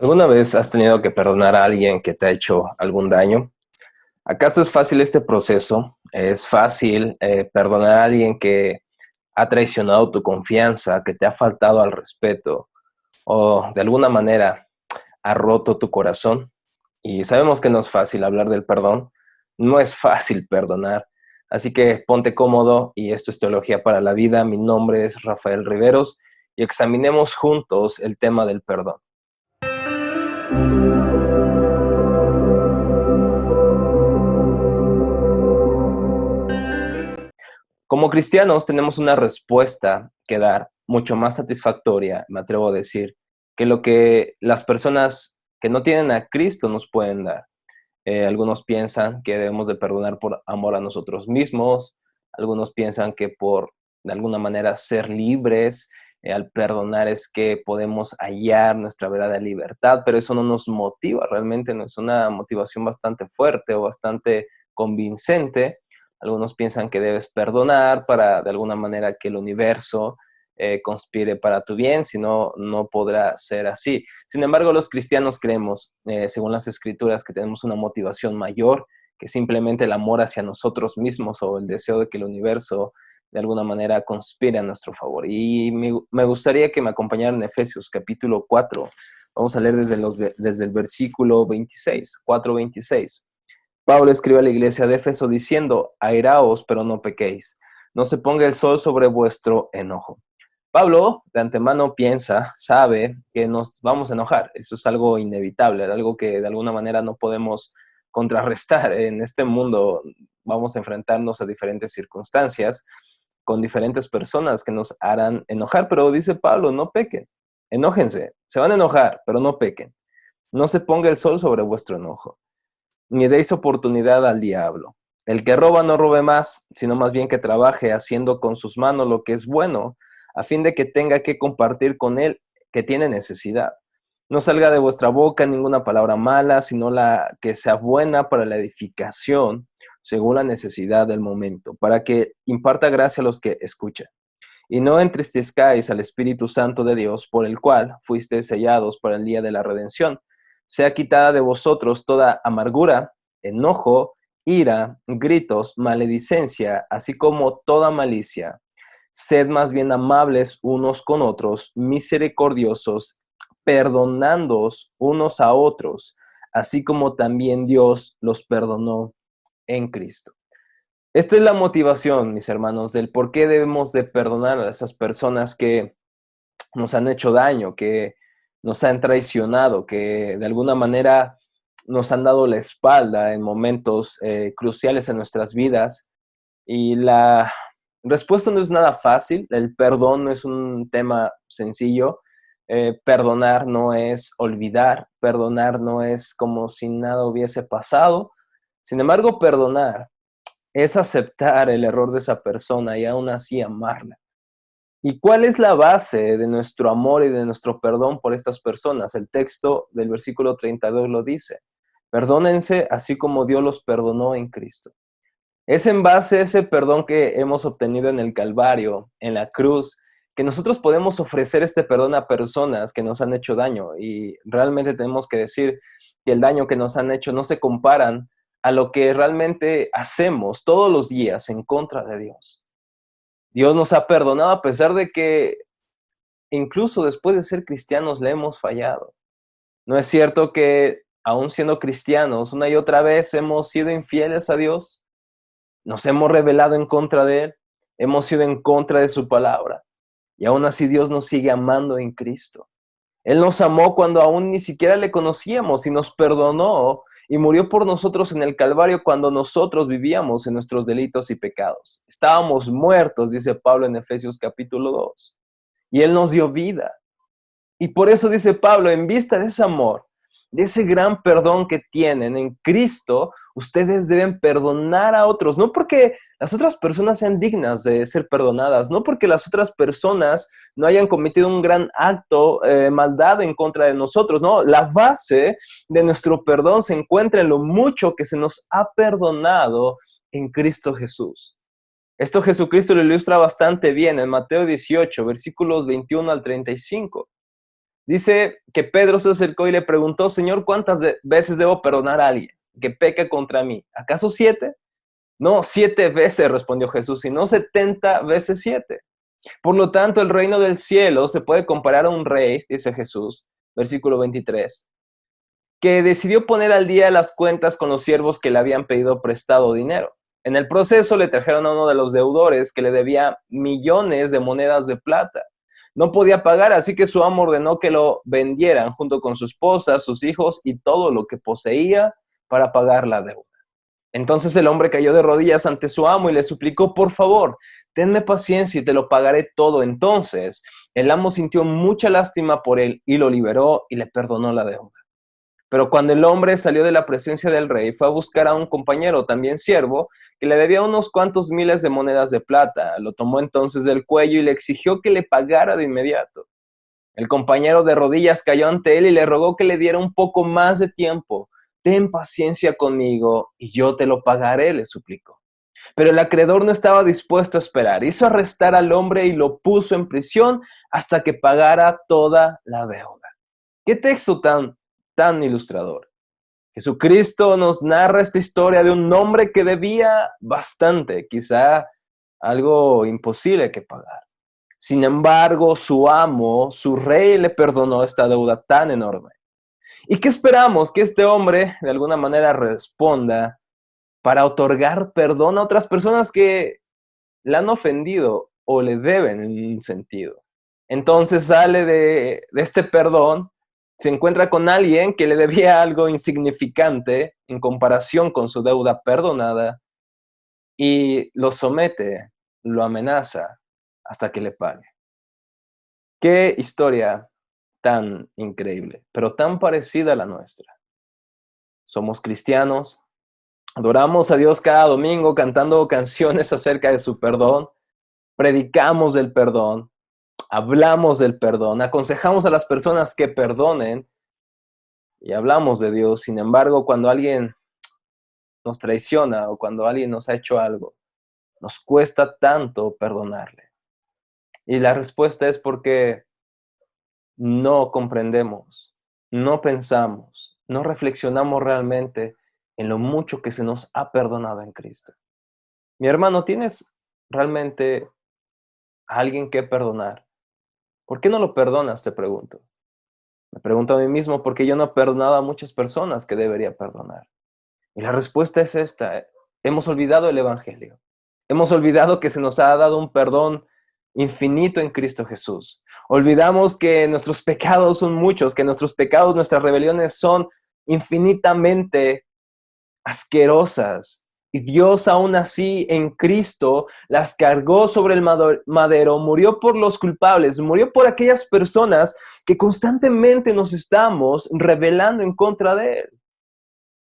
¿Alguna vez has tenido que perdonar a alguien que te ha hecho algún daño? ¿Acaso es fácil este proceso? ¿Es fácil perdonar a alguien que ha traicionado tu confianza, que te ha faltado al respeto o de alguna manera ha roto tu corazón? Y sabemos que no es fácil hablar del perdón, no es fácil perdonar. Así que ponte cómodo y esto es Teología para la Vida. Mi nombre es Rafael Riveros y examinemos juntos el tema del perdón. Como cristianos tenemos una respuesta que dar mucho más satisfactoria, me atrevo a decir, que lo que las personas que no tienen a Cristo nos pueden dar. Algunos piensan que debemos de perdonar por amor a nosotros mismos, algunos piensan que por de alguna manera ser libres, al perdonar es que podemos hallar nuestra verdadera libertad, pero eso no nos motiva, realmente no es una motivación bastante fuerte o bastante convincente. Algunos piensan que debes perdonar para de alguna manera que el universo conspire para tu bien, si no, no podrá ser así. Sin embargo, los cristianos creemos, según las escrituras, que tenemos una motivación mayor que simplemente el amor hacia nosotros mismos o el deseo de que el universo de alguna manera conspire a nuestro favor. Y me gustaría que me acompañaran en Efesios capítulo 4. Vamos a leer desde el versículo 26, 4:26. Pablo escribe a la iglesia de Éfeso diciendo: airaos, pero no pequéis. No se ponga el sol sobre vuestro enojo. Pablo de antemano piensa, sabe que nos vamos a enojar. Eso es algo inevitable, algo que de alguna manera no podemos contrarrestar. En este mundo vamos a enfrentarnos a diferentes circunstancias con diferentes personas que nos harán enojar, pero dice Pablo, no pequen, enójense, se van a enojar, pero no pequen. No se ponga el sol sobre vuestro enojo, ni deis oportunidad al diablo. El que roba no robe más, sino más bien que trabaje haciendo con sus manos lo que es bueno, a fin de que tenga que compartir con él que tiene necesidad. No salga de vuestra boca ninguna palabra mala, sino la que sea buena para la edificación, según la necesidad del momento, para que imparta gracia a los que escuchan. Y no entristezcáis al Espíritu Santo de Dios, por el cual fuisteis sellados para el día de la redención. Sea quitada de vosotros toda amargura, enojo, ira, gritos, maledicencia, así como toda malicia. Sed más bien amables unos con otros, misericordiosos, perdonándoos unos a otros, así como también Dios los perdonó en Cristo. Esta es la motivación, mis hermanos, del por qué debemos de perdonar a esas personas que nos han hecho daño, que nos han traicionado, que de alguna manera nos han dado la espalda en momentos cruciales en nuestras vidas. Y la respuesta no es nada fácil, el perdón no es un tema sencillo, perdonar no es olvidar, perdonar no es como si nada hubiese pasado. Sin embargo, perdonar es aceptar el error de esa persona y aún así amarla. ¿Y cuál es la base de nuestro amor y de nuestro perdón por estas personas? El texto del versículo 32 lo dice: perdónense así como Dios los perdonó en Cristo. Es en base a ese perdón que hemos obtenido en el Calvario, en la cruz, que nosotros podemos ofrecer este perdón a personas que nos han hecho daño. Y realmente tenemos que decir que el daño que nos han hecho no se comparan a lo que realmente hacemos todos los días en contra de Dios. Dios nos ha perdonado a pesar de que incluso después de ser cristianos le hemos fallado. ¿No es cierto que aún siendo cristianos una y otra vez hemos sido infieles a Dios? Nos hemos rebelado en contra de Él, hemos sido en contra de su palabra y aún así Dios nos sigue amando en Cristo. Él nos amó cuando aún ni siquiera le conocíamos y nos perdonó y murió por nosotros en el Calvario cuando nosotros vivíamos en nuestros delitos y pecados. Estábamos muertos, dice Pablo en Efesios capítulo 2, y Él nos dio vida. Y por eso dice Pablo, en vista de ese amor, de ese gran perdón que tienen en Cristo, ustedes deben perdonar a otros, no porque las otras personas sean dignas de ser perdonadas, no porque las otras personas no hayan cometido un gran acto, maldad en contra de nosotros, no, la base de nuestro perdón se encuentra en lo mucho que se nos ha perdonado en Cristo Jesús. Esto Jesucristo lo ilustra bastante bien en Mateo 18, versículos 21 al 35. Dice que Pedro se acercó y le preguntó, Señor, ¿cuántas veces debo perdonar a alguien que peca contra mí? ¿Acaso 7? No, 7 veces, respondió Jesús, sino 70 veces 7. Por lo tanto, el reino del cielo se puede comparar a un rey, dice Jesús, versículo 23, que decidió poner al día las cuentas con los siervos que le habían pedido prestado dinero. En el proceso le trajeron a uno de los deudores que le debía millones de monedas de plata. No podía pagar, así que su amo ordenó que lo vendieran junto con su esposa, sus hijos y todo lo que poseía para pagar la deuda. Entonces el hombre cayó de rodillas ante su amo y le suplicó, por favor, tenme paciencia y te lo pagaré todo. Entonces el amo sintió mucha lástima por él y lo liberó y le perdonó la deuda. Pero cuando el hombre salió de la presencia del rey, fue a buscar a un compañero, también siervo, que le debía unos cuantos miles de monedas de plata. Lo tomó entonces del cuello y le exigió que le pagara de inmediato. El compañero de rodillas cayó ante él y le rogó que le diera un poco más de tiempo. Ten paciencia conmigo y yo te lo pagaré, le suplicó. Pero el acreedor no estaba dispuesto a esperar. Hizo arrestar al hombre y lo puso en prisión hasta que pagara toda la deuda. ¿Qué texto tan ilustrador? Jesucristo nos narra esta historia de un hombre que debía bastante, quizá algo imposible que pagar. Sin embargo, su amo, su rey, le perdonó esta deuda tan enorme. ¿Y qué esperamos? Que este hombre de alguna manera responda para otorgar perdón a otras personas que le han ofendido o le deben en un sentido. Entonces sale de este perdón, se encuentra con alguien que le debía algo insignificante en comparación con su deuda perdonada y lo somete, lo amenaza hasta que le pague. Qué historia tan increíble, pero tan parecida a la nuestra. Somos cristianos, adoramos a Dios cada domingo cantando canciones acerca de su perdón, predicamos del perdón, hablamos del perdón, aconsejamos a las personas que perdonen y hablamos de Dios. Sin embargo, cuando alguien nos traiciona o cuando alguien nos ha hecho algo, nos cuesta tanto perdonarle. Y la respuesta es porque no comprendemos, no pensamos, no reflexionamos realmente en lo mucho que se nos ha perdonado en Cristo. Mi hermano, ¿tienes realmente a alguien que perdonar? ¿Por qué no lo perdonas? Te pregunto. Me pregunto a mí mismo por qué yo no he perdonado a muchas personas que debería perdonar. Y la respuesta es esta. Hemos olvidado el Evangelio. Hemos olvidado que se nos ha dado un perdón infinito en Cristo Jesús. Olvidamos que nuestros pecados son muchos, que nuestros pecados, nuestras rebeliones son infinitamente asquerosas. Y Dios aún así en Cristo las cargó sobre el madero, murió por los culpables, murió por aquellas personas que constantemente nos estamos rebelando en contra de Él.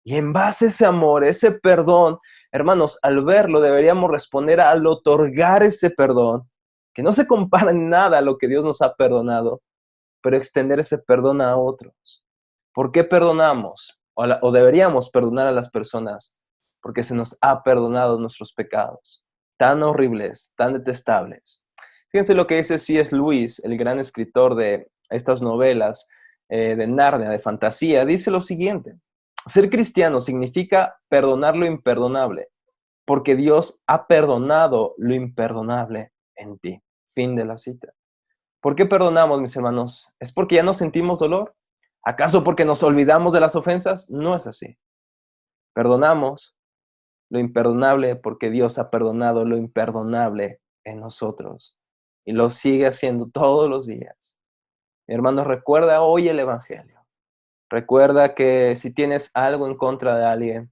Y en base a ese amor, ese perdón, hermanos, al verlo deberíamos responder al otorgar ese perdón, que no se compara en nada a lo que Dios nos ha perdonado, pero extender ese perdón a otros. ¿Por qué perdonamos? O deberíamos perdonar a las personas, porque se nos ha perdonado nuestros pecados, tan horribles, tan detestables. Fíjense lo que dice C.S. Lewis, el gran escritor de estas novelas de Narnia, de fantasía. Dice lo siguiente: ser cristiano significa perdonar lo imperdonable, porque Dios ha perdonado lo imperdonable en ti. Fin de la cita. ¿Por qué perdonamos, mis hermanos? ¿Es porque ya no sentimos dolor? ¿Acaso porque nos olvidamos de las ofensas? No es así. Perdonamos lo imperdonable porque Dios ha perdonado lo imperdonable en nosotros y lo sigue haciendo todos los días. Mi hermano, recuerda hoy el Evangelio. Recuerda que si tienes algo en contra de alguien,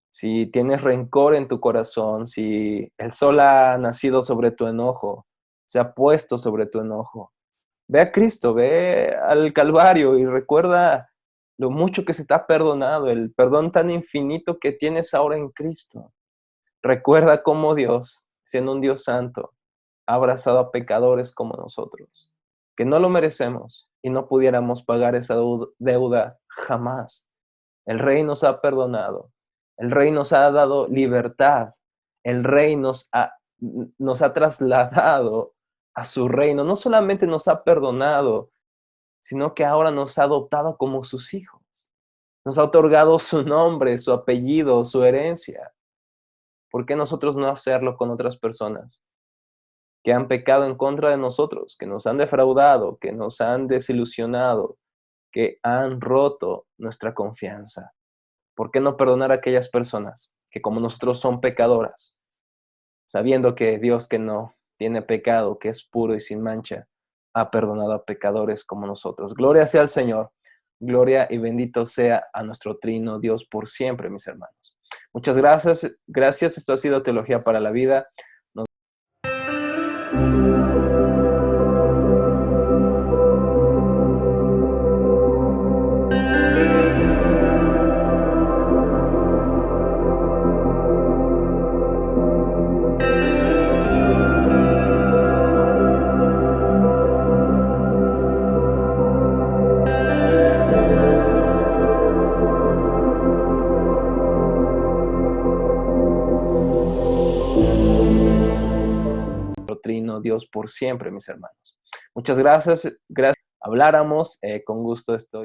si tienes rencor en tu corazón, si el sol ha nacido sobre tu enojo, se ha puesto sobre tu enojo, ve a Cristo, ve al Calvario y recuerda lo mucho que se te ha perdonado, el perdón tan infinito que tienes ahora en Cristo. Recuerda cómo Dios, siendo un Dios santo, ha abrazado a pecadores como nosotros, que no lo merecemos y no pudiéramos pagar esa deuda jamás. El Rey nos ha perdonado, el Rey nos ha dado libertad, el Rey nos ha trasladado a su reino. No solamente nos ha perdonado sino que ahora nos ha adoptado como sus hijos. Nos ha otorgado su nombre, su apellido, su herencia. ¿Por qué nosotros no hacerlo con otras personas que han pecado en contra de nosotros, que nos han defraudado, que nos han desilusionado, que han roto nuestra confianza? ¿Por qué no perdonar a aquellas personas que como nosotros son pecadoras, sabiendo que Dios que no tiene pecado, que es puro y sin mancha, ha perdonado a pecadores como nosotros? Gloria sea al Señor, gloria y bendito sea a nuestro trino Dios por siempre, mis hermanos. Muchas gracias, gracias. Esto ha sido Teología para la Vida. Trino Dios por siempre, mis hermanos. Muchas gracias. Gracias. Habláramos, con gusto estoy.